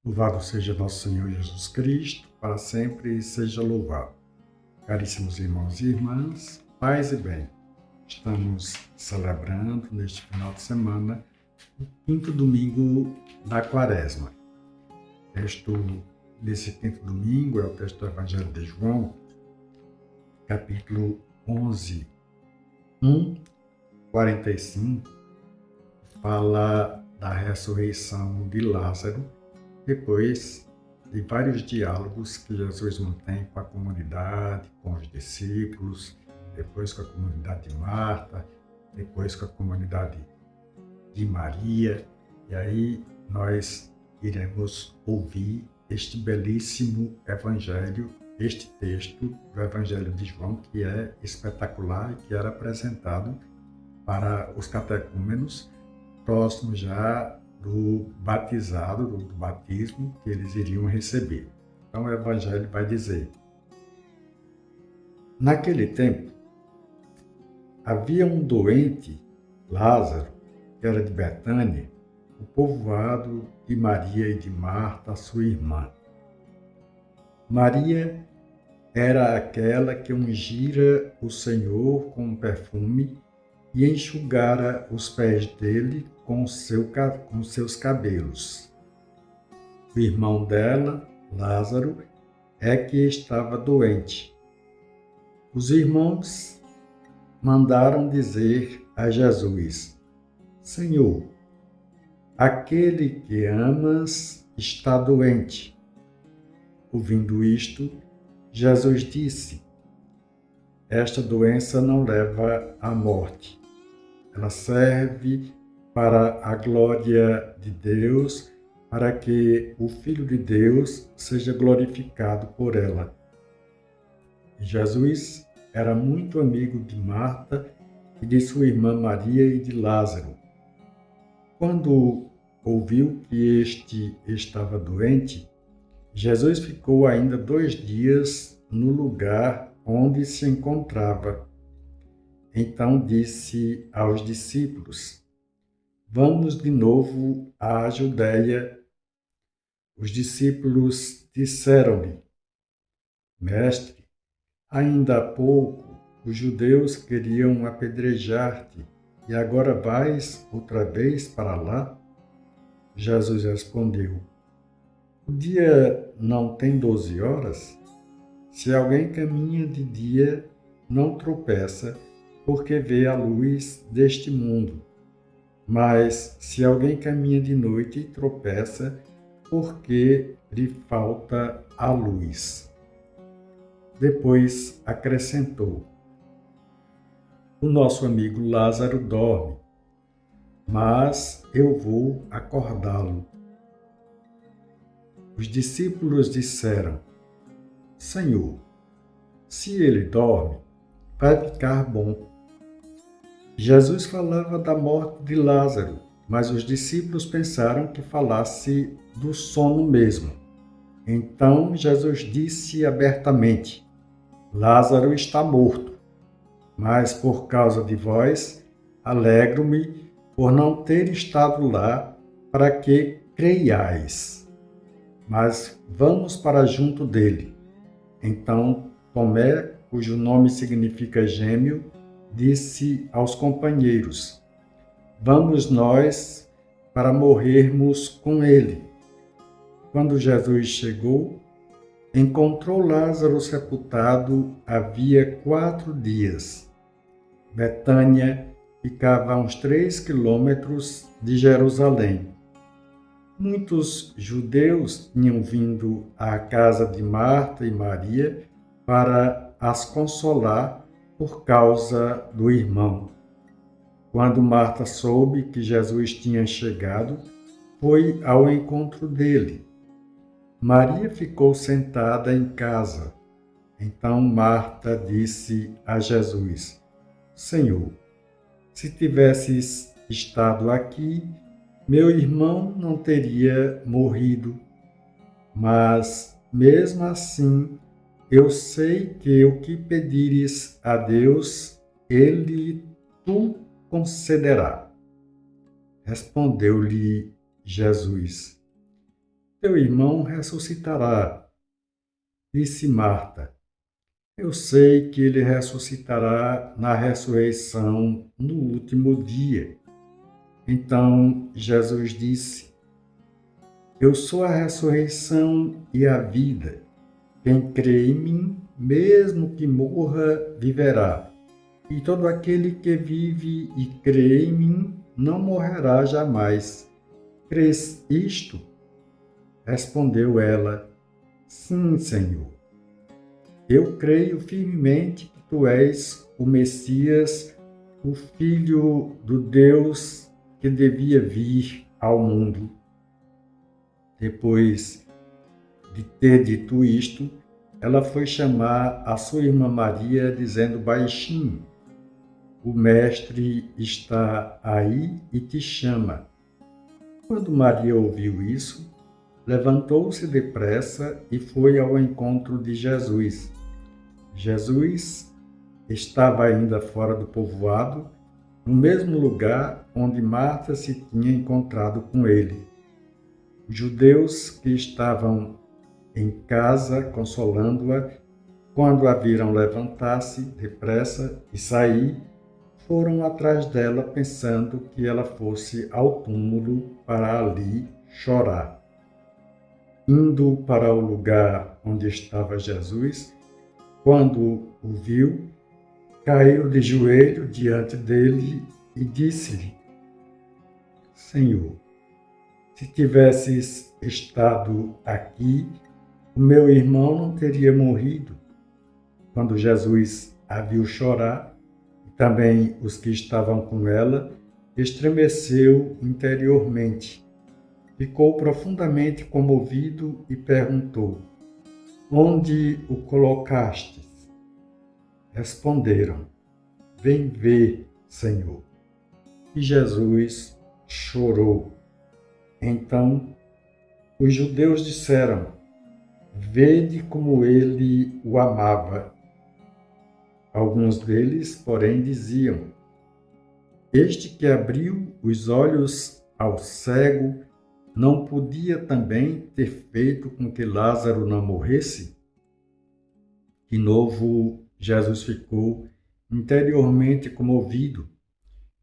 Louvado seja nosso Senhor Jesus Cristo, para sempre seja louvado. Caríssimos irmãos e irmãs, paz e bem. Estamos celebrando neste final de semana o quinto domingo da Quaresma. O texto desse quinto domingo é o texto do Evangelho de João, capítulo 11, 45, fala da ressurreição de Lázaro, depois de vários diálogos que Jesus mantém com a comunidade, com os discípulos, depois com a comunidade de Marta, depois com a comunidade de Maria. E aí nós iremos ouvir este belíssimo evangelho, este texto do Evangelho de João, que é espetacular e que era apresentado para os catecúmenos, próximo já do batizado, do batismo que eles iriam receber. Então o Evangelho vai dizer: naquele tempo, havia um doente, Lázaro, que era de Betânia, o povoado de Maria e de Marta, sua irmã. Maria era aquela que ungira o Senhor com um perfume e enxugara os pés dele com seus cabelos. O irmão dela, Lázaro, é que estava doente. Os irmãos mandaram dizer a Jesus: Senhor, aquele que amas está doente. Ouvindo isto, Jesus disse: esta doença não leva à morte. Ela serve para a glória de Deus, para que o Filho de Deus seja glorificado por ela. E Jesus era muito amigo de Marta e de sua irmã Maria e de Lázaro. Quando ouviu que este estava doente, Jesus ficou ainda 2 dias no lugar onde se encontrava. Então disse aos discípulos: vamos de novo à Judeia. Os discípulos disseram-lhe: Mestre, ainda há pouco os judeus queriam apedrejar-te, e agora vais outra vez para lá? Jesus respondeu: o dia não tem 12 horas? Se alguém caminha de dia, não tropeça, porque vê a luz deste mundo. Mas se alguém caminha de noite, tropeça, porque lhe falta a luz. Depois acrescentou: o nosso amigo Lázaro dorme, mas eu vou acordá-lo. Os discípulos disseram: Senhor, se ele dorme, vai ficar bom. Jesus falava da morte de Lázaro, mas os discípulos pensaram que falasse do sono mesmo. Então Jesus disse abertamente: Lázaro está morto, mas por causa de vós, alegro-me por não ter estado lá para que creiais. Mas vamos para junto dele. Então Tomé, cujo nome significa gêmeo, disse aos companheiros: vamos nós para morrermos com ele. Quando Jesus chegou, encontrou Lázaro sepultado havia 4 dias. Betânia ficava a uns 3 quilômetros de Jerusalém. Muitos judeus tinham vindo à casa de Marta e Maria para as consolar por causa do irmão. Quando Marta soube que Jesus tinha chegado, foi ao encontro dele. Maria ficou sentada em casa. Então Marta disse a Jesus: Senhor, se tivesses estado aqui, meu irmão não teria morrido. Mas, mesmo assim, eu sei que o que pedires a Deus, Ele tu concederá. Respondeu-lhe Jesus: teu irmão ressuscitará. Disse Marta: eu sei que ele ressuscitará na ressurreição no último dia. Então Jesus disse: eu sou a ressurreição e a vida. Quem crê em mim, mesmo que morra, viverá. E todo aquele que vive e crê em mim não morrerá jamais. Crês isto? Respondeu ela: sim, Senhor. Eu creio firmemente que tu és o Messias, o Filho do Deus que devia vir ao mundo. Depois de ter dito isto, ela foi chamar a sua irmã Maria, dizendo baixinho: o Mestre está aí e te chama. Quando Maria ouviu isso, levantou-se depressa e foi ao encontro de Jesus. Jesus estava ainda fora do povoado, no mesmo lugar onde Marta se tinha encontrado com ele. Os judeus que estavam em casa consolando-a, quando a viram levantar-se depressa e sair, foram atrás dela pensando que ela fosse ao túmulo para ali chorar. Indo para o lugar onde estava Jesus, quando o viu, caiu de joelho diante dele e disse-lhe: Senhor, se tivesses estado aqui, o meu irmão não teria morrido. Quando Jesus a viu chorar, e também os que estavam com ela, estremeceu interiormente. Ficou profundamente comovido e perguntou: onde o colocastes? Responderam: vem ver, Senhor. E Jesus chorou. Então os judeus disseram: vede como ele o amava. Alguns deles, porém, diziam: este que abriu os olhos ao cego não podia também ter feito com que Lázaro não morresse? De novo, Jesus ficou interiormente comovido.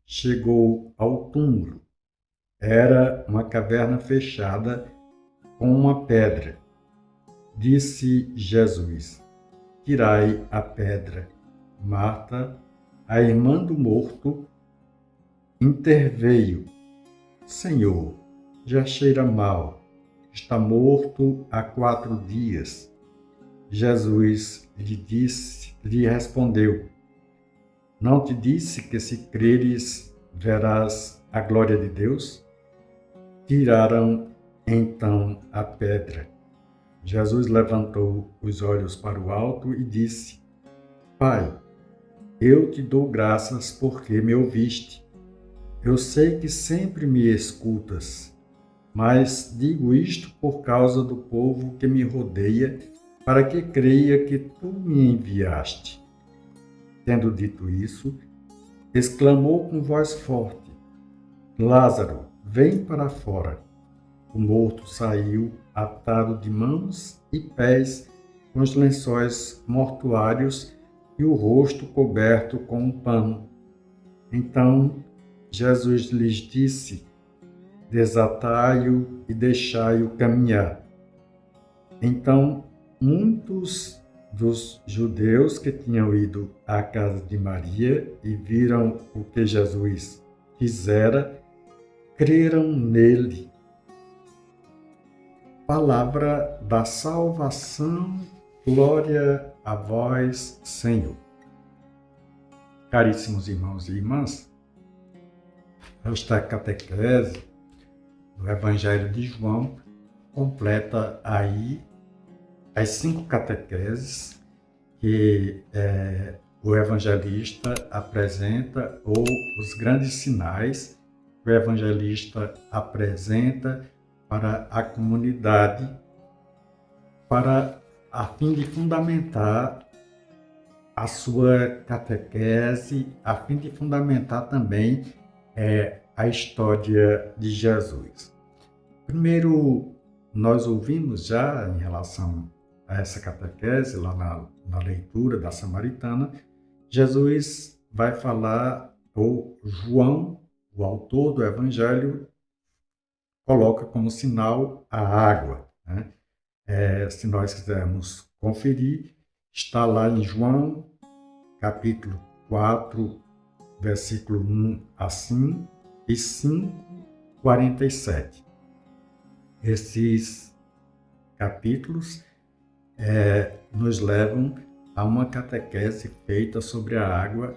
Chegou ao túmulo. Era uma caverna fechada com uma pedra. Disse Jesus: tirai a pedra. Marta, a irmã do morto, interveio: Senhor, já cheira mal, está morto há 4 dias. Jesus lhe respondeu: não te disse que se creres, verás a glória de Deus? Tiraram então a pedra. Jesus levantou os olhos para o alto e disse: Pai, eu te dou graças porque me ouviste. Eu sei que sempre me escutas, mas digo isto por causa do povo que me rodeia, para que creia que tu me enviaste. Tendo dito isso, exclamou com voz forte: Lázaro, vem para fora. O morto saiu atado de mãos e pés com os lençóis mortuários e o rosto coberto com um pano. Então Jesus lhes disse: desatai-o e deixai-o caminhar. Então muitos dos judeus que tinham ido à casa de Maria e viram o que Jesus fizera, creram nele. Palavra da salvação, glória a vós, Senhor. Caríssimos irmãos e irmãs, esta catequese do Evangelho de João completa aí as 5 catequeses que o evangelista apresenta, ou os grandes sinais que o evangelista apresenta para a comunidade, a fim de fundamentar a sua catequese, a fim de fundamentar também a história de Jesus. Primeiro nós ouvimos já em relação a essa catequese, lá na leitura da Samaritana, Jesus vai falar, ou João, o autor do Evangelho, coloca como sinal a água, né? Se nós quisermos conferir, está lá em João, capítulo 4, versículo 1 a 5 e 5, 47. Esses capítulos nos levam a uma catequese feita sobre a água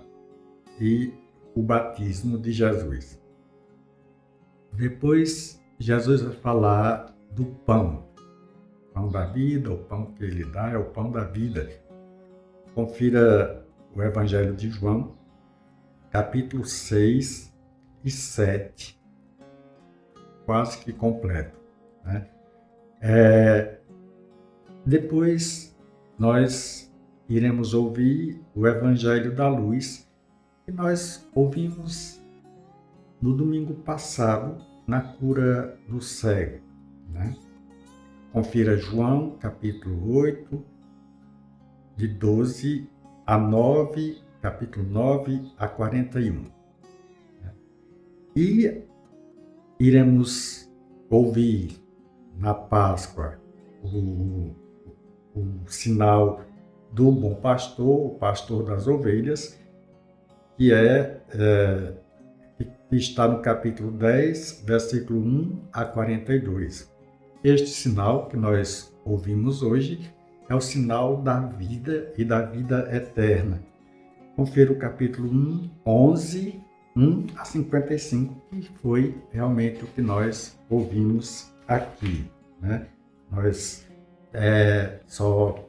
e o batismo de Jesus. Depois, Jesus vai falar do pão da vida, o pão que ele dá é o pão da vida. Confira o Evangelho de João, capítulo 6 e 7, quase que completo, né? Depois, nós iremos ouvir o Evangelho da Luz, que nós ouvimos no domingo passado, na cura do cego, né? Confira João, capítulo 8, de 12 a 9, capítulo 9 a 41. E iremos ouvir na Páscoa o sinal do bom pastor, o pastor das ovelhas, que está no capítulo 10, versículo 1 a 42. Este sinal que nós ouvimos hoje é o sinal da vida e da vida eterna. Confira o capítulo 1, 11, 1 a 55, que foi realmente o que nós ouvimos aqui, né? Nós só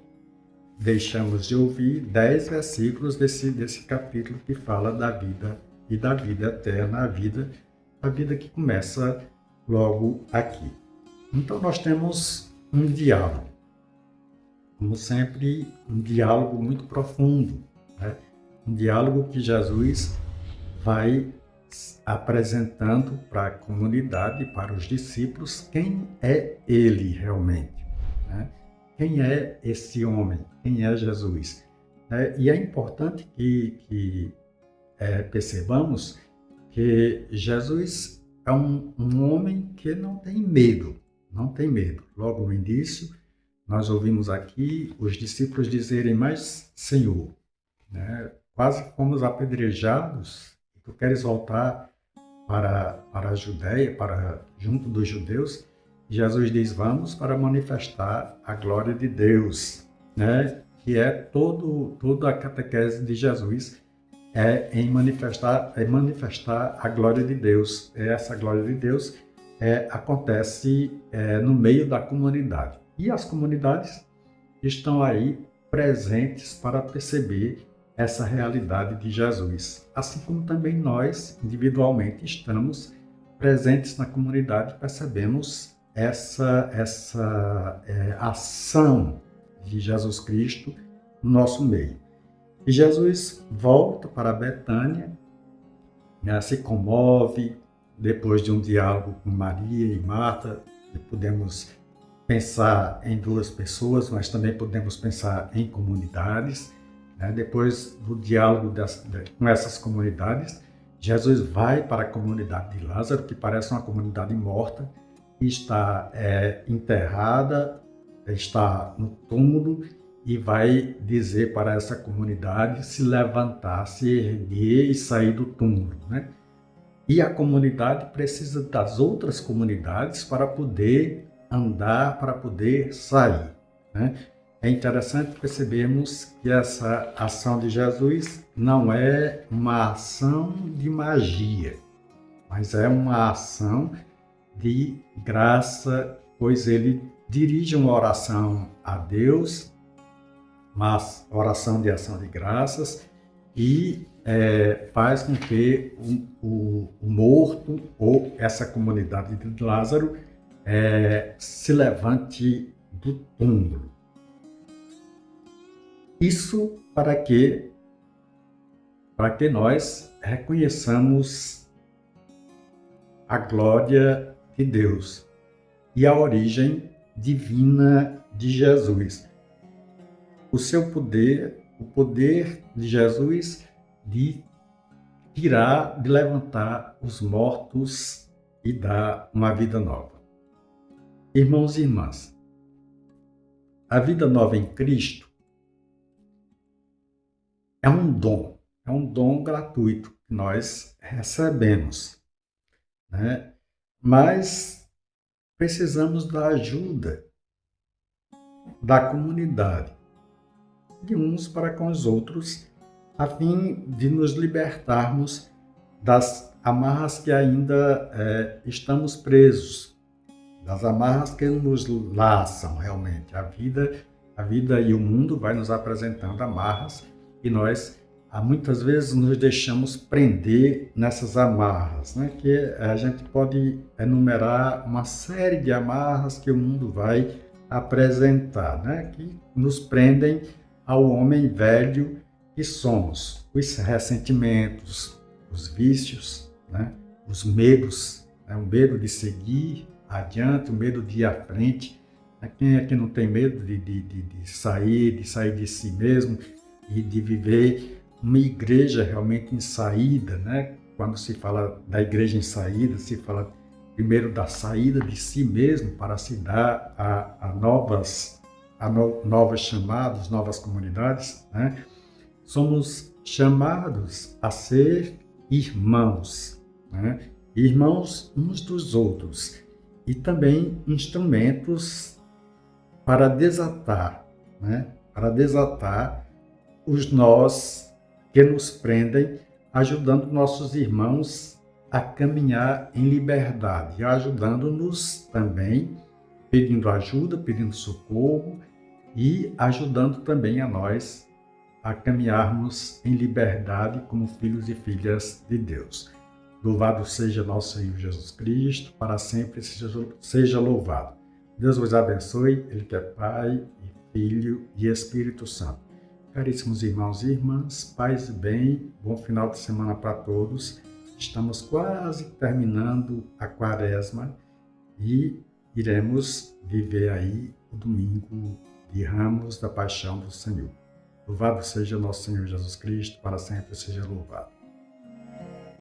deixamos de ouvir 10 versículos desse capítulo que fala da vida e da vida eterna, a vida que começa logo aqui. Então nós temos um diálogo, como sempre, um diálogo muito profundo, né? Um diálogo que Jesus vai apresentando para a comunidade, para os discípulos, quem é ele realmente, né? Quem é esse homem? Quem é Jesus? E é importante que percebamos que Jesus é um homem que não tem medo. Logo no início, nós ouvimos aqui os discípulos dizerem, mas Senhor, né, quase fomos apedrejados, tu queres voltar para a Judéia, junto dos judeus? Jesus diz, vamos para manifestar a glória de Deus, né? Que é toda a catequese de Jesus, em manifestar a glória de Deus. Essa glória de Deus acontece no meio da comunidade. E as comunidades estão aí presentes para perceber essa realidade de Jesus. Assim como também nós, individualmente, estamos presentes na comunidade, percebemos essa ação de Jesus Cristo no nosso meio. E Jesus volta para Betânia, né, se comove, depois de um diálogo com Maria e Marta, e podemos pensar em duas pessoas, mas também podemos pensar em comunidades, né? Depois do diálogo com essas comunidades, Jesus vai para a comunidade de Lázaro, que parece uma comunidade morta, está enterrada, está no túmulo, e vai dizer para essa comunidade se levantar, se erguer e sair do túmulo, né? E a comunidade precisa das outras comunidades para poder andar, para poder sair, né? É interessante percebermos que essa ação de Jesus não é uma ação de magia, mas é uma ação de graça, pois ele dirige uma oração a Deus, uma oração de ação de graças, e faz com que o morto, ou essa comunidade de Lázaro, se levante do túmulo. Isso para que nós reconheçamos a glória de Deus e a origem divina de Jesus. O seu poder, o poder de Jesus de tirar, de levantar os mortos e dar uma vida nova. Irmãos e irmãs, a vida nova em Cristo é um dom gratuito que nós recebemos, né? Mas precisamos da ajuda da comunidade, de uns para com os outros, a fim de nos libertarmos das amarras que ainda estamos presos, das amarras que nos laçam realmente. A vida e o mundo vai nos apresentando amarras e nós muitas vezes nos deixamos prender nessas amarras, né? Que a gente pode enumerar uma série de amarras que o mundo vai apresentar, né? Que nos prendem ao homem velho que somos, os ressentimentos, os vícios, né? Os medos, né? O medo de seguir adiante, o medo de ir à frente. Quem é que não tem medo de sair de si mesmo e de viver uma igreja realmente em saída, né? Quando se fala da igreja em saída, se fala primeiro da saída de si mesmo para se dar a novos chamados, novas comunidades, né? Somos chamados a ser irmãos, né? Irmãos uns dos outros e também instrumentos para desatar, né? Para desatar os nós que nos prendem, ajudando nossos irmãos a caminhar em liberdade, ajudando-nos também, pedindo ajuda, pedindo socorro e ajudando também a nós a caminharmos em liberdade como filhos e filhas de Deus. Louvado seja nosso Senhor Jesus Cristo, para sempre seja louvado. Deus vos abençoe, Ele que é Pai, e Filho e Espírito Santo. Caríssimos irmãos e irmãs, paz e bem, bom final de semana para todos. Estamos quase terminando a quaresma e iremos viver aí o domingo de Ramos da Paixão do Senhor. Louvado seja nosso Senhor Jesus Cristo, para sempre seja louvado.